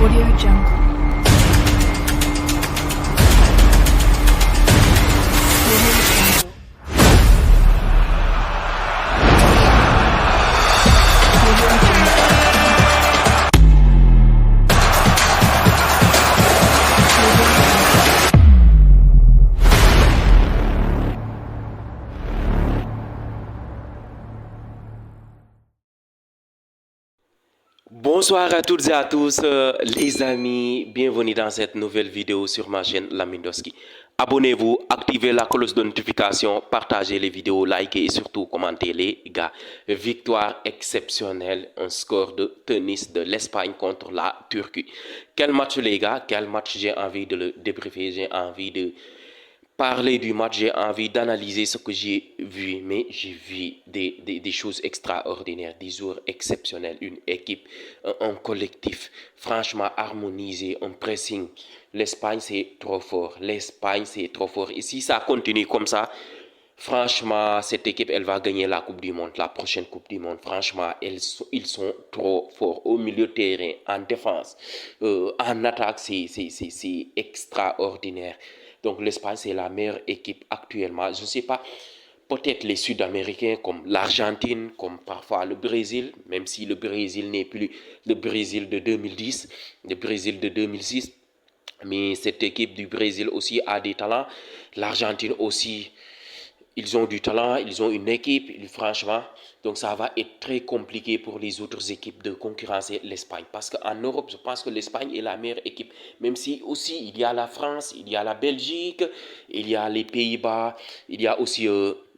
Audio Jungle. Audio Jungle. Audio Jungle. Bonsoir à toutes et à tous, les amis. Bienvenue dans cette nouvelle vidéo sur ma chaîne Lamindoski. Abonnez-vous, activez la cloche de notification, partagez les vidéos, likez et surtout commentez les gars. Victoire exceptionnelle, un score de tennis de l'Espagne contre la Turquie. Quel match les gars, quel match, j'ai envie de le débriefer, j'ai envie de parler du match, j'ai envie d'analyser ce que j'ai vu, mais j'ai vu des choses extraordinaires, des joueurs exceptionnels, une équipe, un collectif franchement harmonisé, un pressing. L'Espagne, c'est trop fort. L'Espagne, c'est trop fort. Et si ça continue comme ça, franchement, cette équipe, elle va gagner la Coupe du Monde, la prochaine Coupe du Monde. Franchement, ils sont trop forts au milieu de terrain, en défense, en attaque, c'est extraordinaire. Donc l'Espagne, c'est la meilleure équipe actuellement. Je ne sais pas, peut-être les Sud-Américains comme l'Argentine, comme parfois le Brésil, même si le Brésil n'est plus le Brésil de 2010, le Brésil de 2006. Mais cette équipe du Brésil aussi a des talents. L'Argentine aussi, ils ont du talent, ils ont une équipe, franchement. Donc ça va être très compliqué pour les autres équipes de concurrencer l'Espagne. Parce qu'en Europe, je pense que l'Espagne est la meilleure équipe. Même si aussi il y a la France, il y a la Belgique, il y a les Pays-Bas, il y a aussi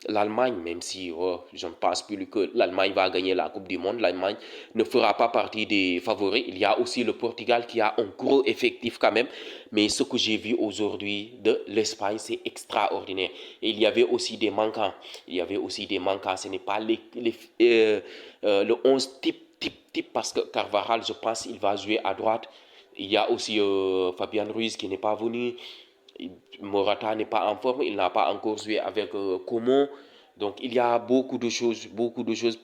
l'Allemagne, même si je ne pense plus que l'Allemagne va gagner la Coupe du Monde. L'Allemagne ne fera pas partie des favoris. Il y a aussi le Portugal qui a un gros effectif quand même. Mais ce que j'ai vu aujourd'hui de l'Espagne, c'est extraordinaire. Et il y avait aussi des manquants. Il y avait aussi des manquants. Ce n'est pas le 11 type, parce que Carvajal, je pense, il va jouer à droite. Il y a aussi Fabian Ruiz qui n'est pas venu. Morata n'est pas en forme, il n'a pas encore joué avec Coman. Donc il y a beaucoup de choses, beaucoup de choses.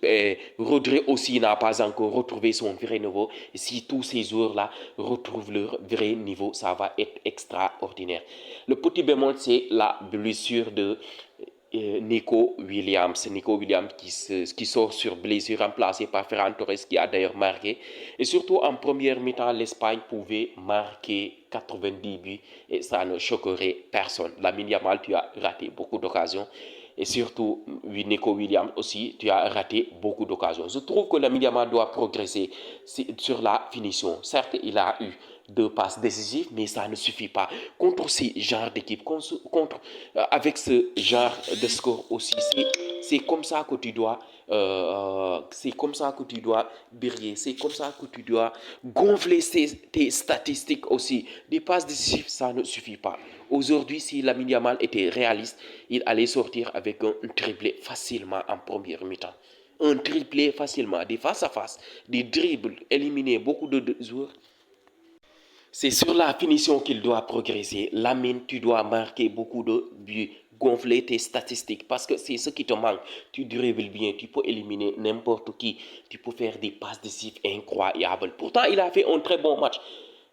Rodri aussi n'a pas encore retrouvé son vrai niveau. Et si tous ces joueurs-là retrouvent leur vrai niveau, ça va être extraordinaire. Le petit bémol, c'est la blessure de Nico Williams. Nico Williams qui sort sur blessure, remplacé par Ferran Torres qui a d'ailleurs marqué. Et surtout en première mi-temps, l'Espagne pouvait marquer 90 buts et ça ne choquerait personne. Lamine Yamal, tu as raté beaucoup d'occasions. Et surtout, Nico Williams aussi, tu as raté beaucoup d'occasions. Je trouve que Lamine Yamal doit progresser sur la finition. Certes, il a eu 2 passes décisives, mais ça ne suffit pas. Contre ce genre d'équipe, avec ce genre de score aussi, c'est comme ça que tu dois c'est comme ça que tu dois briller, c'est comme ça que tu dois gonfler tes statistiques aussi. Des passes décisives, ça ne suffit pas. Aujourd'hui, si Lamine Yamal était réaliste, il allait sortir avec un triplé facilement en première mi-temps. Un triplé facilement, des face à face, des dribbles, éliminer beaucoup de joueurs. C'est sur la finition qu'il doit progresser. Lamine, tu dois marquer beaucoup de buts, gonfler tes statistiques parce que c'est ce qui te manque. Tu dribbles bien, tu peux éliminer n'importe qui, tu peux faire des passes décisives incroyables. Pourtant, il a fait un très bon match.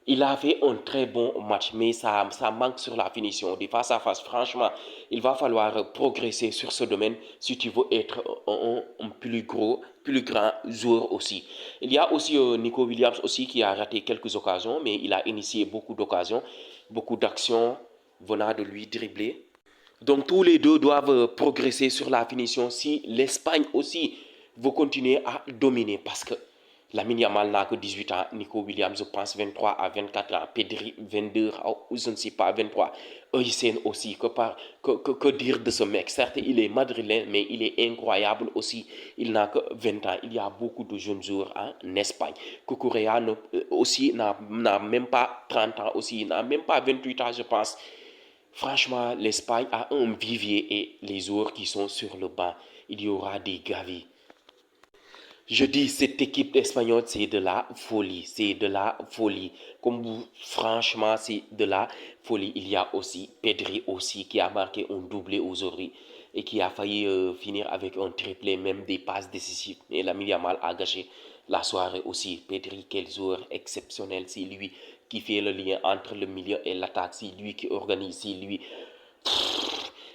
Il a fait un très bon match, mais ça manque sur la finition. Des face à face, franchement, il va falloir progresser sur ce domaine si tu veux être un plus grand joueur aussi. Il y a aussi Nico Williams aussi qui a raté quelques occasions, mais il a initié beaucoup d'occasions, beaucoup d'actions venant de lui dribbler. Donc tous les deux doivent progresser sur la finition si l'Espagne aussi veut continuer à dominer parce que Lamine Yamal n'a que 18 ans, Nico Williams, je pense 23 à 24 ans, Pedri 22, ou je ne sais pas, 23. Euysen aussi, que dire de ce mec? Certes, il est madrilène, mais il est incroyable aussi. Il n'a que 20 ans. Il y a beaucoup de jeunes joueurs en Espagne. Cucurella aussi n'a même pas 30 ans aussi, il n'a même pas 28 ans, je pense. Franchement, l'Espagne a un vivier et les joueurs qui sont sur le banc, il y aura des gavis. Je dis, cette équipe espagnole, c'est de la folie. C'est de la folie. Franchement, c'est de la folie. Il y a aussi Pedri aussi qui a marqué un doublé aujourd'hui et qui a failli finir avec un triplé, même des passes décisives. Et Lamine Yamal a gâché la soirée aussi. Pedri, quel joueur exceptionnel. C'est lui qui fait le lien entre le milieu et l'attaque. C'est lui qui organise. C'est lui.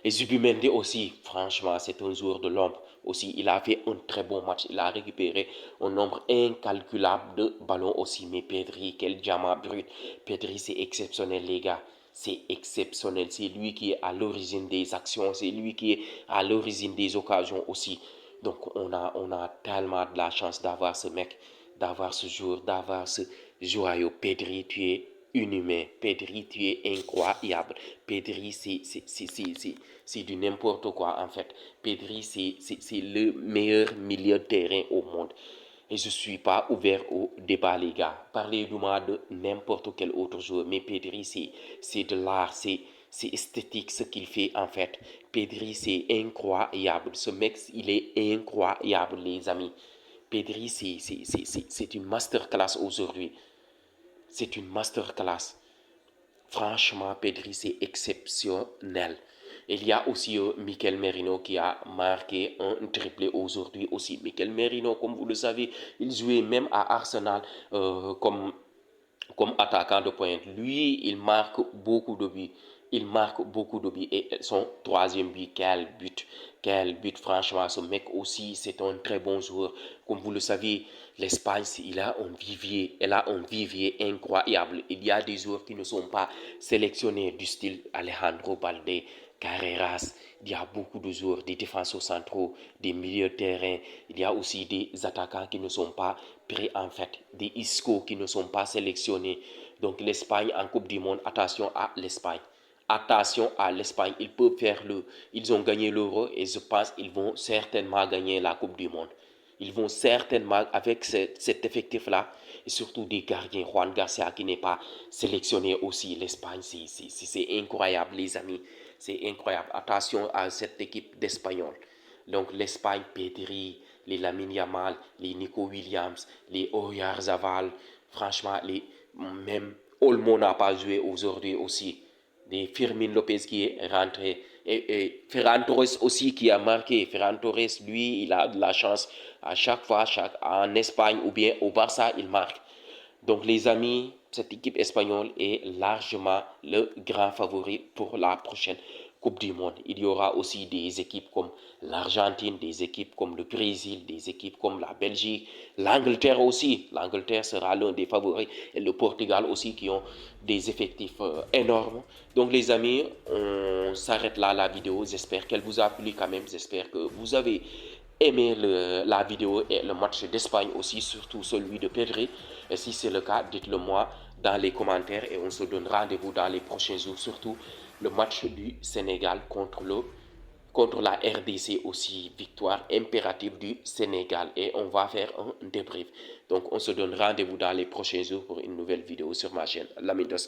Et Zubimendi aussi, franchement, c'est un joueur de l'ombre. Aussi, il a fait un très bon match. Il a récupéré un nombre incalculable de ballons aussi. Mais Pedri, quel diamant brut. Pedri, c'est exceptionnel, les gars. C'est exceptionnel. C'est lui qui est à l'origine des actions. C'est lui qui est à l'origine des occasions aussi. Donc, on a tellement de la chance d'avoir ce mec, d'avoir ce joueur, d'avoir ce joyau. Pedri, tu es inhumain. Pedri, tu es incroyable. Pedri, c'est du n'importe quoi en fait. Pedri, c'est le meilleur milieu de terrain au monde. Et je ne suis pas ouvert au débat, les gars. Parlez-moi de n'importe quel autre joueur. Mais Pedri, c'est de l'art, c'est esthétique ce qu'il fait en fait. Pedri, c'est incroyable. Ce mec, il est incroyable, les amis. Pedri, c'est une masterclass aujourd'hui. C'est une masterclass. Franchement, Pedri, c'est exceptionnel. Il y a aussi Mikel Merino qui a marqué un triplé aujourd'hui aussi. Mikel Merino, comme vous le savez, il jouait même à Arsenal comme attaquant de pointe. Lui, il marque beaucoup de buts. Il marque beaucoup de buts. Et son troisième but, quel but. Quel but, franchement. Ce mec aussi, c'est un très bon joueur. Comme vous le savez, l'Espagne, il a un vivier. Elle a un vivier incroyable. Il y a des joueurs qui ne sont pas sélectionnés du style Alejandro Balde, Carreras. Il y a beaucoup de joueurs, des défenseurs centraux, des milieux de terrain. Il y a aussi des attaquants qui ne sont pas pris en fait, des Isco qui ne sont pas sélectionnés. Donc l'Espagne en Coupe du Monde, attention à l'Espagne. Attention à l'Espagne, ils peuvent faire ils ont gagné l'Euro et je pense qu'ils vont certainement gagner la Coupe du Monde. Ils vont certainement, avec cet effectif-là, et surtout des gardiens, Juan Garcia qui n'est pas sélectionné aussi, l'Espagne, c'est incroyable les amis, c'est incroyable. Attention à cette équipe d'Espagnols. Donc l'Espagne, Pedri, les Lamine Yamal, les Nico Williams, les Oyarzabal, franchement, même Olmo n'a pas joué aujourd'hui aussi. Des Firmin Lopez qui est rentré. Et Ferran Torres aussi qui a marqué. Ferran Torres, lui, il a de la chance à chaque fois, en Espagne ou bien au Barça, il marque. Donc les amis, cette équipe espagnole est largement le grand favori pour la prochaine Coupe du Monde. Il y aura aussi des équipes comme l'Argentine, des équipes comme le Brésil, des équipes comme la Belgique, l'Angleterre aussi. L'Angleterre sera l'un des favoris et le Portugal aussi qui ont des effectifs énormes. Donc les amis, on s'arrête là la vidéo. J'espère qu'elle vous a plu quand même. J'espère que vous avez aimé la vidéo et le match d'Espagne aussi, surtout celui de Pedri. Et si c'est le cas, dites-le moi dans les commentaires et on se donne rendez-vous dans les prochains jours, surtout le match du Sénégal contre la RDC aussi, victoire impérative du Sénégal et on va faire un débrief. Donc on se donne rendez-vous dans les prochains jours pour une nouvelle vidéo sur ma chaîne Lamine Dos.